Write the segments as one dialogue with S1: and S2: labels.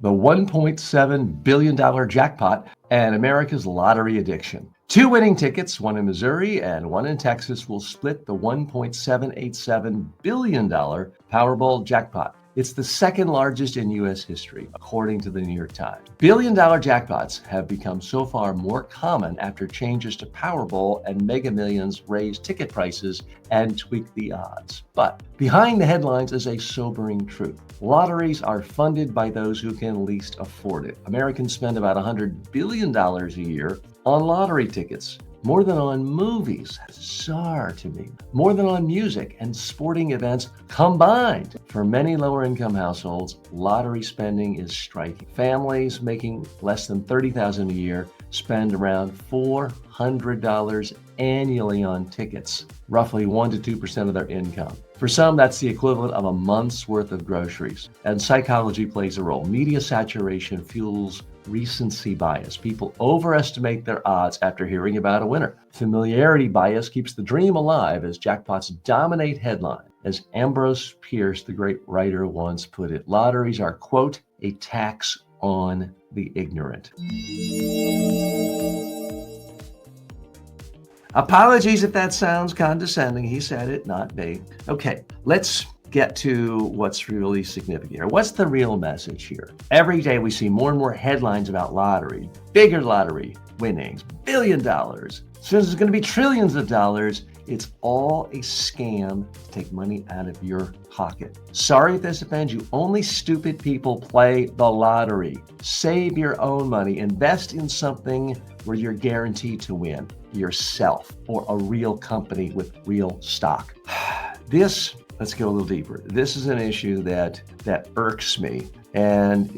S1: the $1.7 billion jackpot, and America's lottery addiction. Two winning tickets, one in Missouri and one in Texas, will split the $1.787 billion Powerball jackpot. It's the second largest in U.S. history, according to the New York Times. Billion-dollar jackpots have become so far more common after changes to Powerball and Mega Millions raised ticket prices and tweaked the odds. But behind the headlines is a sobering truth. Lotteries are funded by those who can least afford it. Americans spend about $100 billion a year on lottery tickets. More than on movies, bizarre to me. More than on music and sporting events combined. For many lower income households, lottery spending is striking. Families making less than $30,000 a year spend around $400 annually on tickets, roughly 1% to 2% of their income. For some, that's the equivalent of a month's worth of groceries. And psychology plays a role. Media saturation fuels recency bias. People overestimate their odds after hearing about a winner. Familiarity bias keeps the dream alive as jackpots dominate headlines. As Ambrose Bierce, the great writer, once put it, lotteries are, quote, a tax on the ignorant. Apologies if that sounds condescending. He said it, not me. Okay, let's get to what's really significant here. What's the real message here? Every day we see more and more headlines about lottery, bigger lottery winnings, $1 billion. As soon as it's going to be trillions of dollars, it's all a scam to take money out of your pocket. Sorry if this offends you. Only stupid people play the lottery. Save your own money. Invest in something where you're guaranteed to win, yourself or a real company with real stock. Let's go a little deeper. This is an issue that irks me, and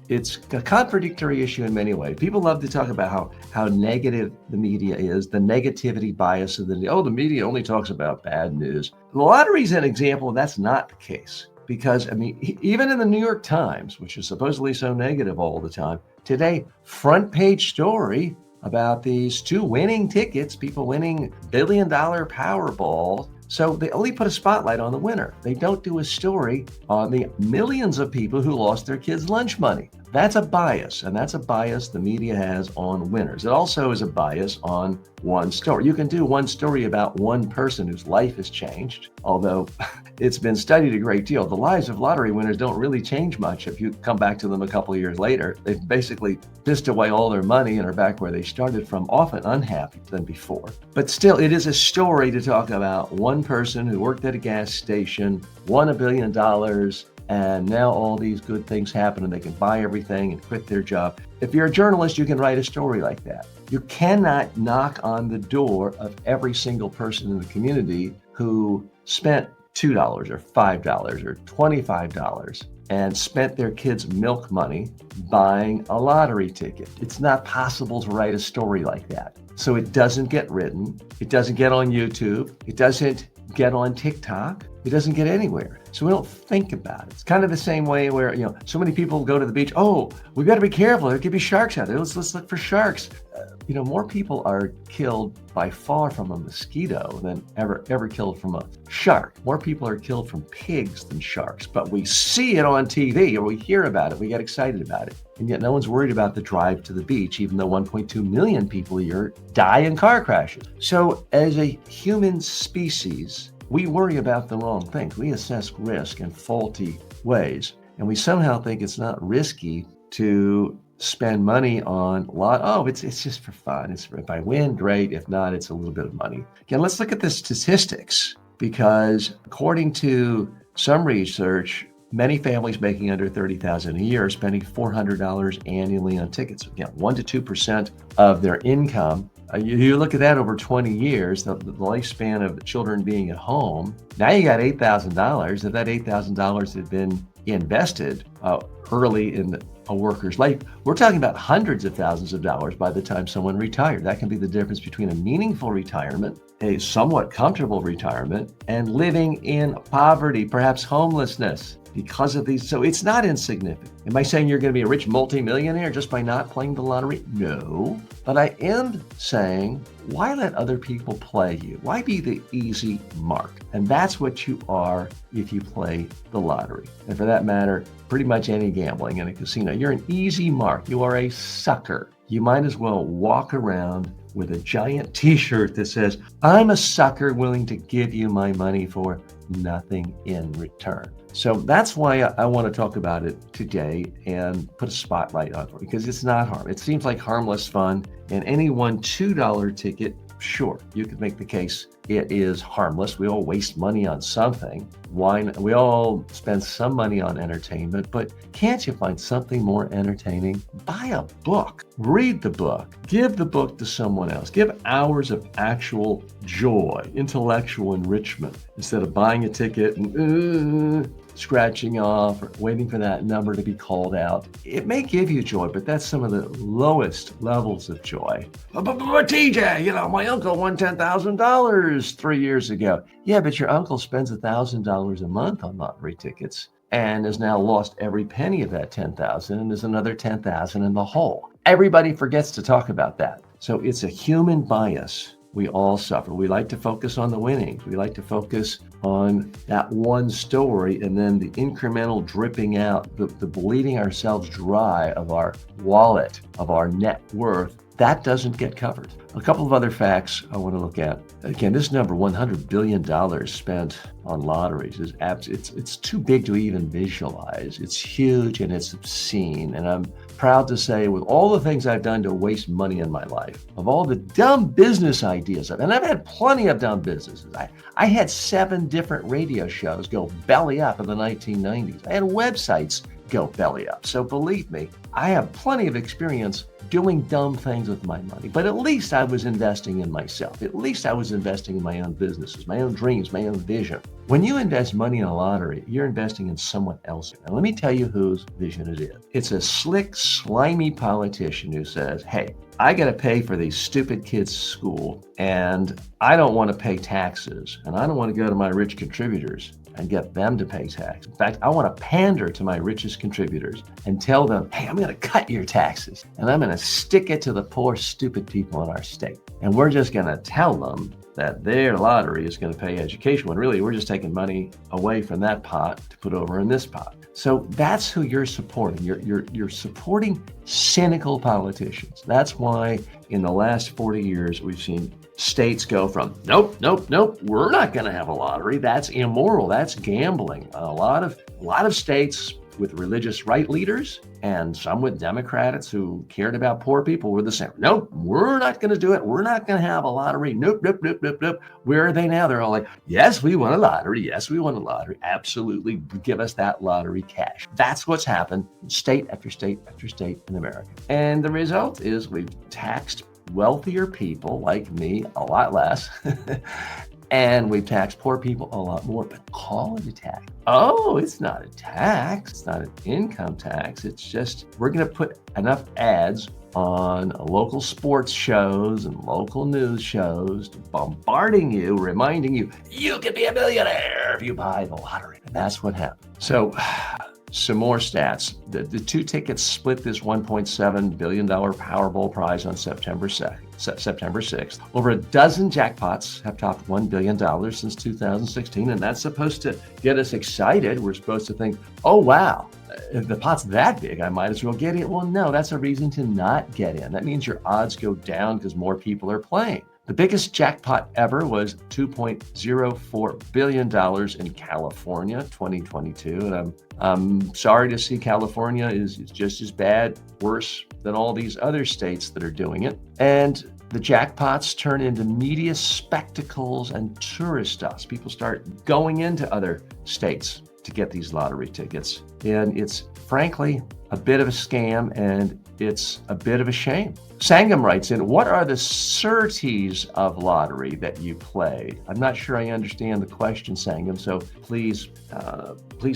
S1: it's a contradictory issue in many ways. People love to talk about how negative the media is, the negativity bias of the media only talks about bad news. The lottery is an example, and that's not the case. Because, even in the New York Times, which is supposedly so negative all the time, today, front page story about these two winning tickets, people winning $1 billion Powerball. So they only put a spotlight on the winner. They don't do a story on the millions of people who lost their kids' lunch money. That's a bias, and that's a bias the media has on winners. It also is a bias on one story. You can do one story about one person whose life has changed, although it's been studied a great deal. The lives of lottery winners don't really change much if you come back to them a couple of years later. They've basically pissed away all their money and are back where they started from, often unhappier than before. But still, it is a story to talk about one person who worked at a gas station, won $1 billion, and now all these good things happen and they can buy everything and quit their job. If you're a journalist, you can write a story like that. You cannot knock on the door of every single person in the community who spent $2 or $5 or $25 and spent their kids' milk money buying a lottery ticket. It's not possible to write a story like that. So it doesn't get written. It doesn't get on YouTube. It doesn't get on TikTok. It doesn't get anywhere. So we don't think about it. It's kind of the same way where, so many people go to the beach. Oh, we got to be careful. There could be sharks out there. Let's look for sharks. More people are killed by far from a mosquito than ever killed from a shark. More people are killed from pigs than sharks, but we see it on TV or we hear about it. We get excited about it. And yet no one's worried about the drive to the beach, even though 1.2 million people a year die in car crashes. So as a human species, we worry about the wrong things. We assess risk in faulty ways. And we somehow think it's not risky to spend money on it's just for fun. If I win, great. If not, it's a little bit of money. Again, let's look at the statistics, because according to some research, many families making under $30,000 a year are spending $400 annually on tickets. Again, 1% to 2% of their income. You look at that over 20 years, the lifespan of children being at home. Now you got $8,000. If that $8,000 had been invested early in a worker's life, we're talking about hundreds of thousands of dollars by the time someone retired. That can be the difference between a meaningful retirement, a somewhat comfortable retirement, and living in poverty, perhaps homelessness, because of these. So it's not insignificant. Am I saying you're going to be a rich multimillionaire just by not playing the lottery? No. But I am saying, why let other people play you? Why be the easy mark? And that's what you are if you play the lottery. And for that matter, pretty much any gambling in a casino. You're an easy mark. You are a sucker. You might as well walk around with a giant t-shirt that says, I'm a sucker willing to give you my money for nothing in return. So that's why I want to talk about it today and put a spotlight on it, because it's not harm. It seems like harmless fun, and any one $2 ticket, sure, you could make the case it is harmless. We all waste money on something. We all spend some money on entertainment, but can't you find something more entertaining? Buy a book, read the book, give the book to someone else, give hours of actual joy, intellectual enrichment, instead of buying a ticket and scratching off or waiting for that number to be called out. It may give you joy, but that's some of the lowest levels of joy. But TJ, my uncle won $10,000 3 years ago. Yeah, but your uncle spends $1,000 a month on lottery tickets and has now lost every penny of that $10,000, and there's another $10,000 in the hole. Everybody forgets to talk about that. So it's a human bias. We all suffer. We like to focus on the winnings. We like to focus on that one story, and then the incremental dripping out, the bleeding ourselves dry of our wallet, of our net worth. That doesn't get covered. A couple of other facts I want to look at. Again, this number, $100 billion spent on lotteries, it's too big to even visualize. It's huge and it's obscene. And I'm proud to say, with all the things I've done to waste money in my life, of all the dumb business ideas, and I've had plenty of dumb businesses. I had 7 different radio shows go belly up in the 1990s. I had websites go belly up. So believe me, I have plenty of experience doing dumb things with my money, but at least I was investing in myself. At least I was investing in my own businesses, my own dreams, my own vision. When you invest money in a lottery, you're investing in someone else. And let me tell you whose vision it is. It's a slick, slimy politician who says, hey, I got to pay for these stupid kids' school, and I don't want to pay taxes, and I don't want to go to my rich contributors and get them to pay tax. In fact, I want to pander to my richest contributors and tell them, hey, I'm going to cut your taxes, and I'm going to stick it to the poor, stupid people in our state. And we're just going to tell them that their lottery is going to pay education, when really we're just taking money away from that pot to put over in this pot. So that's who you're supporting. You're supporting cynical politicians. That's why in the last 40 years, we've seen states go from, nope, we're not going to have a lottery. That's immoral. That's gambling. A lot of states with religious right leaders and some with Democrats who cared about poor people were the same. Nope, we're not going to do it. We're not going to have a lottery. Nope. Where are they now? They're all like, yes, we want a lottery. Yes, we want a lottery. Absolutely. Give us that lottery cash. That's what's happened in state after state after state in America. And the result is we've taxed wealthier people like me a lot less. And we tax poor people a lot more, but call it a tax. Oh, it's not a tax. It's not an income tax. It's just, we're going to put enough ads on local sports shows and local news shows, bombarding you, reminding you, you can be a millionaire if you buy the lottery. And that's what happened. So some more stats. The 2 tickets split this $1.7 billion Powerball prize on September 6th. Over a dozen jackpots have topped $1 billion since 2016, and that's supposed to get us excited. We're supposed to think, oh, wow, if the pot's that big, I might as well get in. Well, no, that's a reason to not get in. That means your odds go down because more people are playing. The biggest jackpot ever was $2.04 billion in California, 2022. And I'm sorry to see California is just as bad, worse than all these other states that are doing it. And the jackpots turn into media spectacles and tourist stops. People start going into other states to get these lottery tickets. And it's frankly a bit of a scam, and it's a bit of a shame. Sangam writes in, what are the sureties of lottery that you play? I'm not sure I understand the question, Sangam, so please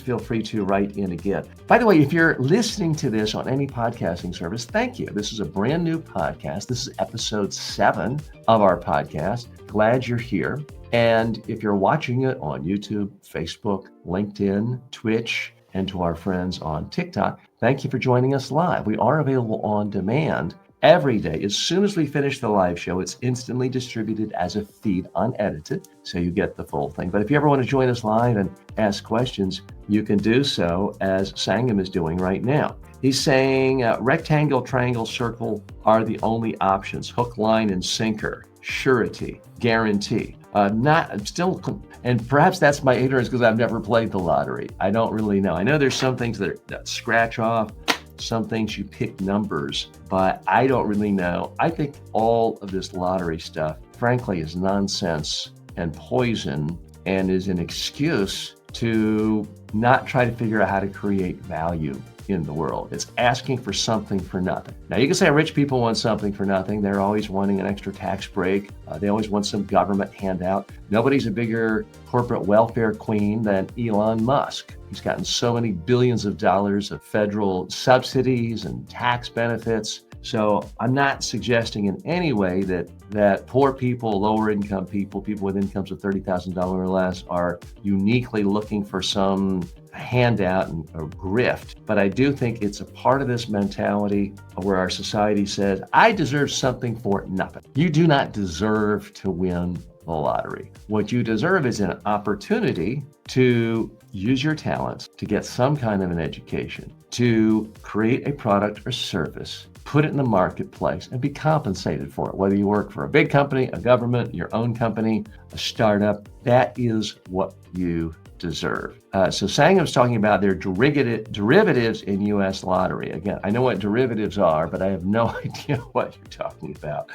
S1: feel free to write in again. By the way, if you're listening to this on any podcasting service, thank you. This is a brand new podcast. This is episode 7 of our podcast. Glad you're here. And if you're watching it on YouTube, Facebook, LinkedIn, Twitch, and to our friends on TikTok, thank you for joining us live. We are available on demand every day. As soon as we finish the live show, it's instantly distributed as a feed unedited, so you get the full thing. But if you ever want to join us live and ask questions, you can do so as Sangam is doing right now. He's saying rectangle, triangle, circle are the only options. Hook, line, and sinker, surety, guarantee. And perhaps that's my ignorance because I've never played the lottery. I don't really know. I know there's some things that scratch off, some things you pick numbers, but I don't really know. I think all of this lottery stuff, frankly, is nonsense and poison and is an excuse to not try to figure out how to create value in the world. It's asking for something for nothing. Now, you can say rich people want something for nothing. They're always wanting an extra tax break. They always want some government handout. Nobody's a bigger corporate welfare queen than Elon Musk. He's gotten so many billions of dollars of federal subsidies and tax benefits. So I'm not suggesting in any way that poor people, lower income people, people with incomes of $30,000 or less are uniquely looking for some handout or grift. But I do think it's a part of this mentality where our society says, I deserve something for nothing. You do not deserve to win the lottery. What you deserve is an opportunity to use your talents, to get some kind of an education, to create a product or service, put it in the marketplace, and be compensated for it. Whether you work for a big company, a government, your own company, a startup, that is what you deserve. So Sangam's talking about their derivatives in U.S. lottery. Again, I know what derivatives are, but I have no idea what you're talking about.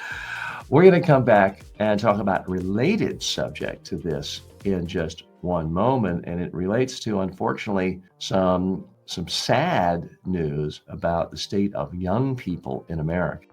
S1: We're going to come back and talk about a related subject to this in just one moment, and it relates to, unfortunately, some sad news about the state of young people in America.